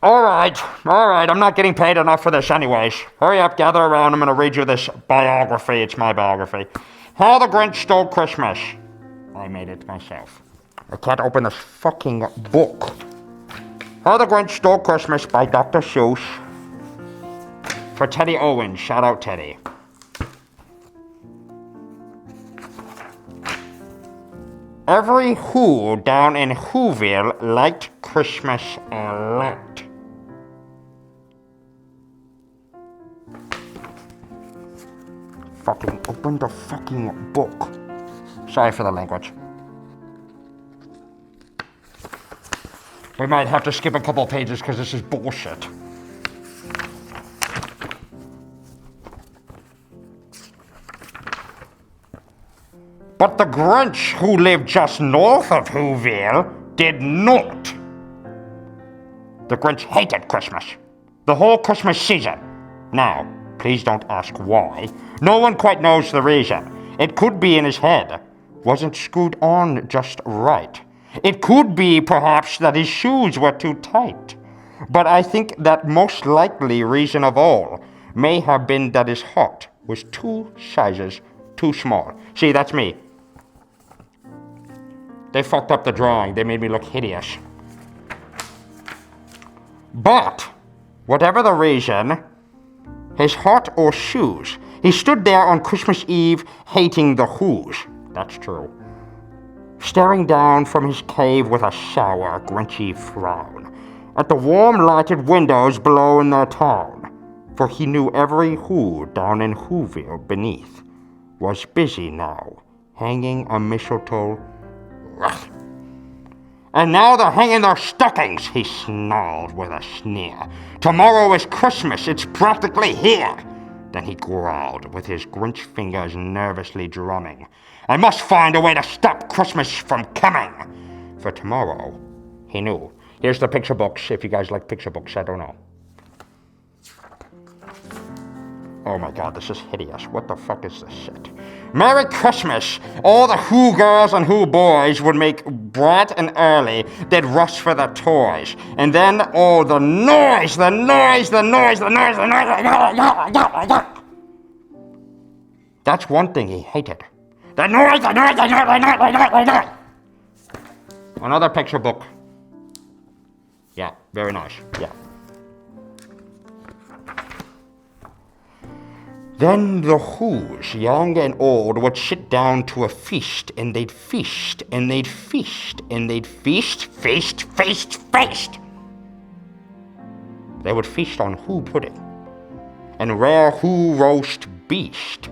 All right, I'm not getting paid enough for this anyways. Hurry up, gather around, I'm gonna read you this biography. It's my biography. How the Grinch Stole Christmas. I made it myself. I can't open this fucking book. How the Grinch Stole Christmas by Dr. Seuss. For Teddy Owens. Shout out, Teddy. Every Who down in Whoville liked Christmas a lot. Fucking open the fucking book. Sorry for the language. We might have to skip a couple pages because this is bullshit. But the Grinch, who lived just north of Whoville, did not. The Grinch hated Christmas. The whole Christmas season. Now, please don't ask why. No one quite knows the reason. It could be in his head. Wasn't screwed on just right. It could be, perhaps, that his shoes were too tight. But I think that most likely reason of all may have been that his heart was 2 sizes too small. See, that's me. They fucked up the drawing. They made me look hideous. But, whatever the reason, his heart or shoes, he stood there on Christmas Eve hating the Who's. That's true. Staring down from his cave with a sour, grinchy frown at the warm lighted windows below in their town, for he knew every Who down in Whoville beneath was busy now, hanging a mistletoe. And now they're hanging their stockings, he snarled with a sneer. Tomorrow is Christmas, it's practically here. Then he growled, with his Grinch fingers nervously drumming. I must find a way to stop Christmas from coming. For tomorrow, he knew. Here's the picture books, if you guys like picture books, I don't know. Oh my god, this is hideous. What the fuck is this shit? Merry Christmas! All the Who girls and Who boys would make bright and early. They'd rush for their toys. And then, oh, the noise! That's one thing he hated. The noise! Another picture book. Yeah, very nice. Yeah. Then the Who's, young and old, would sit down to a feast, and they'd feast, and they'd feast, and they'd feast. They would feast on Who pudding, and rare Who roast beast,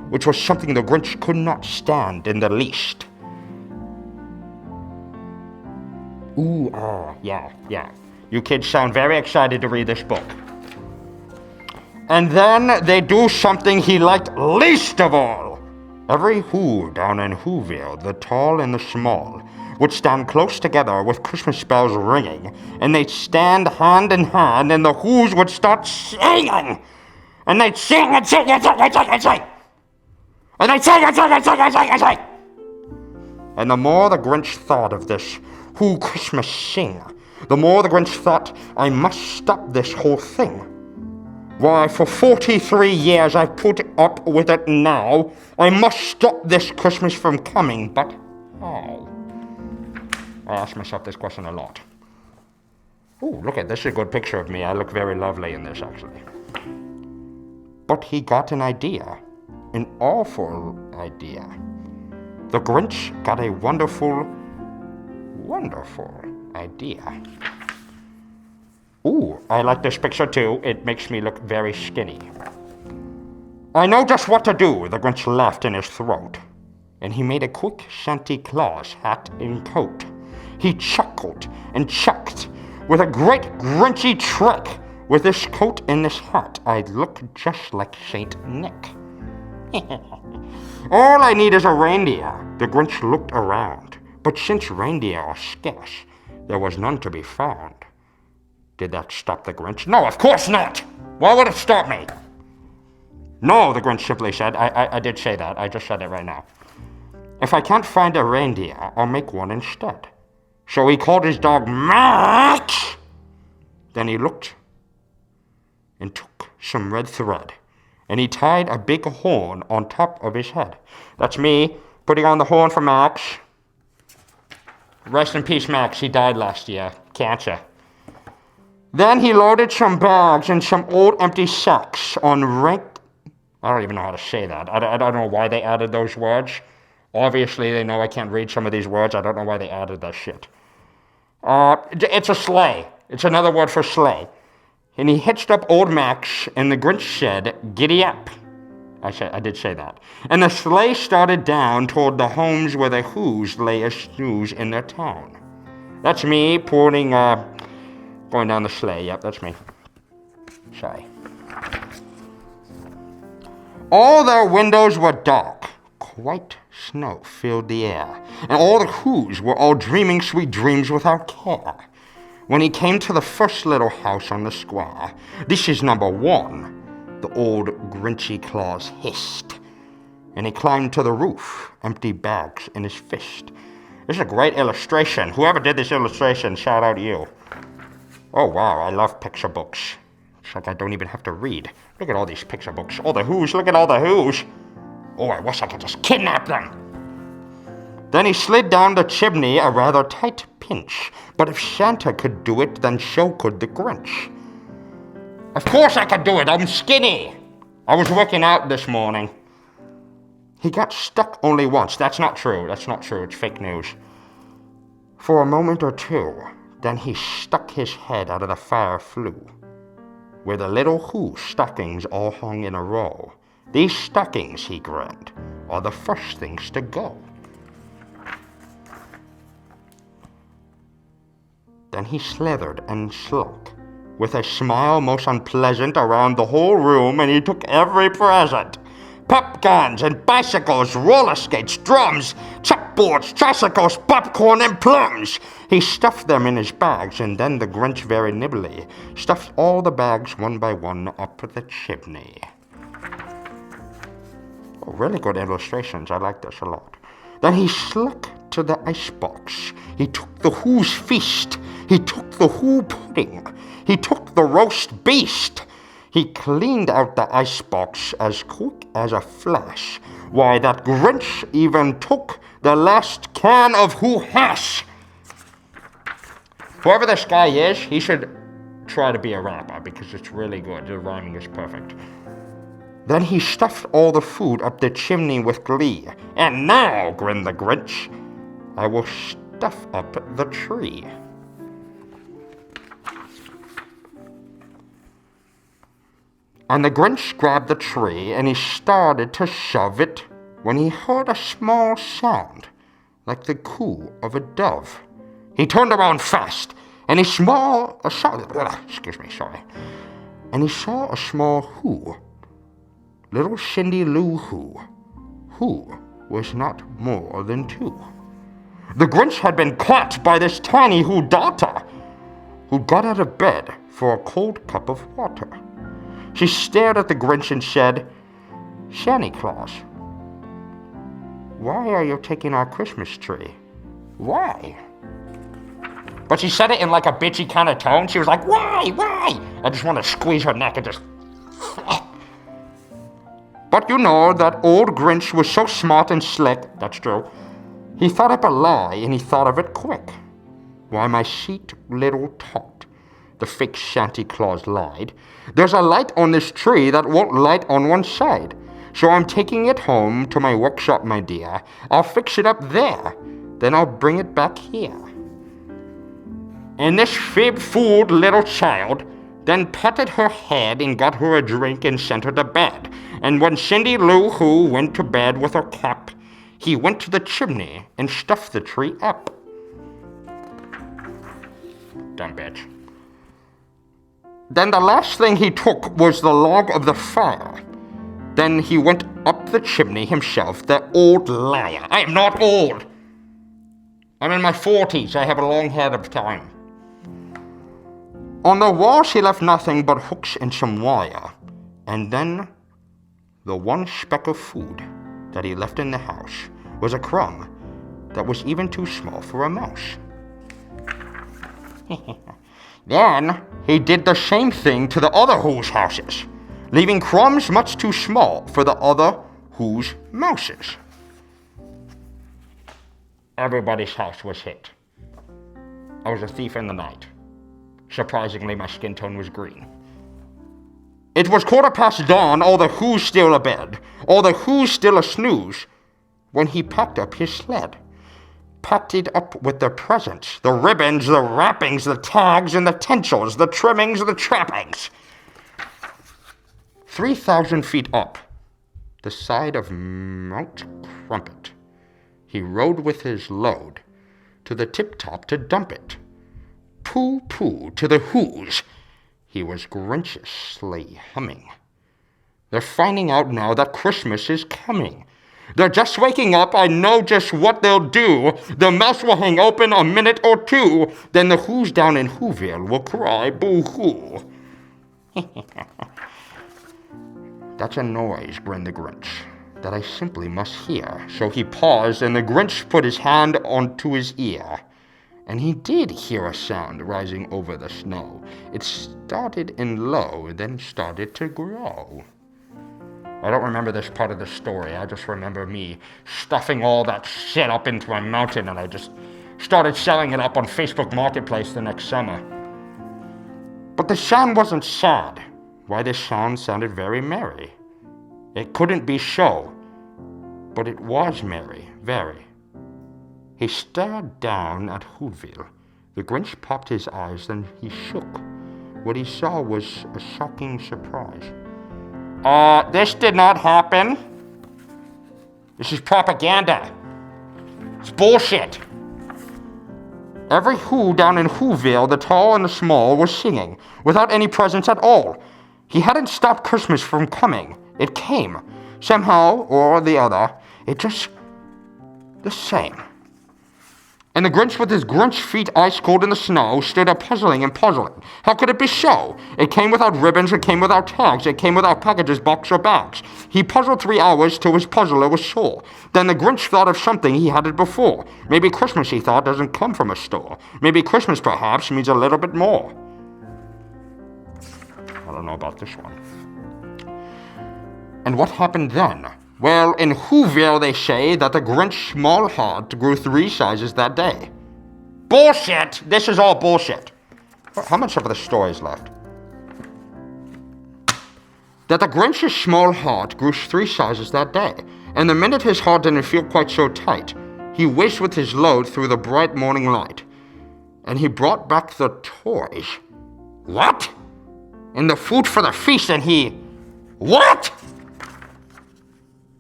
which was something the Grinch could not stand in the least. Ooh, yeah. You kids sound very excited to read this book. And then they do something he liked least of all. Every Who down in Whoville, the tall and the small, would stand close together with Christmas bells ringing, and they'd stand hand in hand, and the Who's would start singing. And they'd sing and sing and sing and sing and sing. And they'd sing and sing and sing and sing and sing. And the more the Grinch thought of this Who Christmas sing, the more the Grinch thought, I must stop this whole thing. Why, for 43 years I've put up with it now. I must stop this Christmas from coming, but how? I ask myself this question a lot. Oh, look at this, is a good picture of me. I look very lovely in this, actually. But he got an idea. An awful idea. The Grinch got a wonderful idea. Ooh, I like this picture too. It makes me look very skinny. I know just what to do, the Grinch laughed in his throat. And he made a quick Santa Claus hat and coat. He chuckled and chucked with a great Grinchy trick. With this coat and this hat, I'd look just like Saint Nick. All I need is a reindeer. The Grinch looked around. But since reindeer are scarce, there was none to be found. Did that stop the Grinch? No, of course not! Why would it stop me? No, the Grinch simply said. I did say that. I just said it right now. If I can't find a reindeer, I'll make one instead. So he called his dog Max. Then he looked and took some red thread, and he tied a big horn on top of his head. That's me putting on the horn for Max. Rest in peace, Max. He died last year. Cancer. Then he loaded some bags and some old empty sacks on rank... I don't even know how to say that. I don't know why they added those words. Obviously, they know I can't read some of these words. I don't know why they added that shit. It's a sleigh. It's another word for sleigh. And he hitched up old Max, and the Grinch said, "Giddy up." I did say that. And the sleigh started down toward the homes where the Who's lay a snooze in their town. That's me going down the sleigh. Yep, that's me. Sorry. All their windows were dark. White snow filled the air, and all the Who's were all dreaming sweet dreams without care. When he came to the first little house on the square, "This is number 1, the old Grinchy claws hissed. And he climbed to the roof, empty bags in his fist. This is a great illustration. Whoever did this illustration, shout out to you. Oh wow, I love picture books. It's like I don't even have to read. Look at all these picture books. All the Who's, look at all the Who's. Oh, I wish I could just kidnap them. Then he slid down the chimney, a rather tight pinch. But if Santa could do it, then so could the Grinch. Of course I could do it, I'm skinny. I was working out this morning. He got stuck only once. That's not true, it's fake news. For a moment or two, then he stuck his head out of the fire flue, where the little Who stockings all hung in a row. These stockings, he grinned, are the first things to go. Then he slithered and slunk, with a smile most unpleasant around the whole room, and he took every present. Pop guns and bicycles, roller skates, drums, chalkboards, tricycles, popcorn, and plums. He stuffed them in his bags, and then the Grinch very nimbly stuffed all the bags one by one up the chimney. Oh, really good illustrations. I like this a lot. Then he slunk to the icebox. He took the Who's feast. He took the Who pudding. He took the roast beast. He cleaned out the icebox as quick as a flash. Why, that Grinch even took the last can of Who hash. Whoever this guy is, he should try to be a rapper because it's really good. The rhyming is perfect. Then he stuffed all the food up the chimney with glee. And now, grinned the Grinch, I will stuff up the tree. And the Grinch grabbed the tree and he started to shove it when he heard a small sound, like the coo of a dove. He turned around fast and he saw a small Who. Little Cindy Lou Who was not more than 2. The Grinch had been caught by this tiny Who daughter, who got out of bed for a cold cup of water. She stared at the Grinch and said, "Santa Claus, why are you taking our Christmas tree? Why?" But she said it in like a bitchy kind of tone. She was like, "Why? Why?" I just want to squeeze her neck and just... But you know, that old Grinch was so smart and slick, that's true. He thought up a lie, and he thought of it quick. "Why, my sweet little tot," the fake Santa Claus lied, "there's a light on this tree that won't light on one side. So I'm taking it home to my workshop, my dear. I'll fix it up there, then I'll bring it back here." And this fib-fooled little child then patted her head and got her a drink and sent her to bed. And when Cindy Lou Who went to bed with her cap, he went to the chimney and stuffed the tree up. Dumb bitch. Then the last thing he took was the log of the fire. Then he went up the chimney himself, the old liar. I am not old. I'm in my 40s. I have a long head of time. On the walls he left nothing but hooks and some wire. And then the one speck of food that he left in the house was a crumb that was even too small for a mouse. Then he did the same thing to the other Who's houses, leaving crumbs much too small for the other Who's mouses. Everybody's house was hit. I was a thief in the night. Surprisingly, my skin tone was green. It was dawn, all the Who's still abed, all the Who's still a snooze, when he packed up his sled. Packed it up with the presents, the ribbons, the wrappings, the tags, and the tinsels, the trimmings, the trappings. 3,000 feet up, the side of Mount Crumpet, he rode with his load to the tip-top to dump it. Pooh-pooh to the Who's. He was Grinchishly humming. They're finding out now that Christmas is coming. They're just waking up, I know just what they'll do. The mouth will hang open a minute or two, then the Who's down in Whoville will cry boo-hoo. That's a noise, grinned the Grinch, that I simply must hear. So he paused, and the Grinch put his hand onto his ear. And he did hear a sound rising over the snow. It started in low, then started to grow. I don't remember this part of the story. I just remember me stuffing all that shit up into my mountain, and I just started selling it up on Facebook Marketplace the next summer. But the sound wasn't sad. Why, this sound sounded very merry. It couldn't be so, but it was merry, very. He stared down at Whoville. The Grinch popped his eyes, then he shook. What he saw was a shocking surprise. This did not happen. This is propaganda. It's bullshit. Every Who down in Whoville, the tall and the small, was singing, without any presents at all. He hadn't stopped Christmas from coming. It came. Somehow or the other, it just the same. And the Grinch, with his Grinch feet ice cold in the snow, stood up puzzling and puzzling. How could it be so? It came without ribbons, it came without tags, it came without packages, box, or bags. He puzzled 3 hours till his puzzler was sore. Then the Grinch thought of something he hadn't before. Maybe Christmas, he thought, doesn't come from a store. Maybe Christmas, perhaps, means a little bit more. I don't know about this one. And what happened then? Well, in Whoville they say that the Grinch's small heart grew 3 sizes that day. Bullshit! This is all bullshit. How much of the story is left? That the Grinch's small heart grew 3 sizes that day, and the minute his heart didn't feel quite so tight, he whizzed with his load through the bright morning light. And he brought back the toys. What? And the food for the feast, and he... What?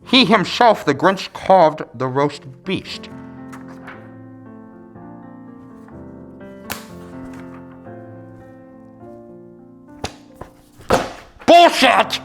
He himself, the Grinch, carved the roast beast. Bullshit!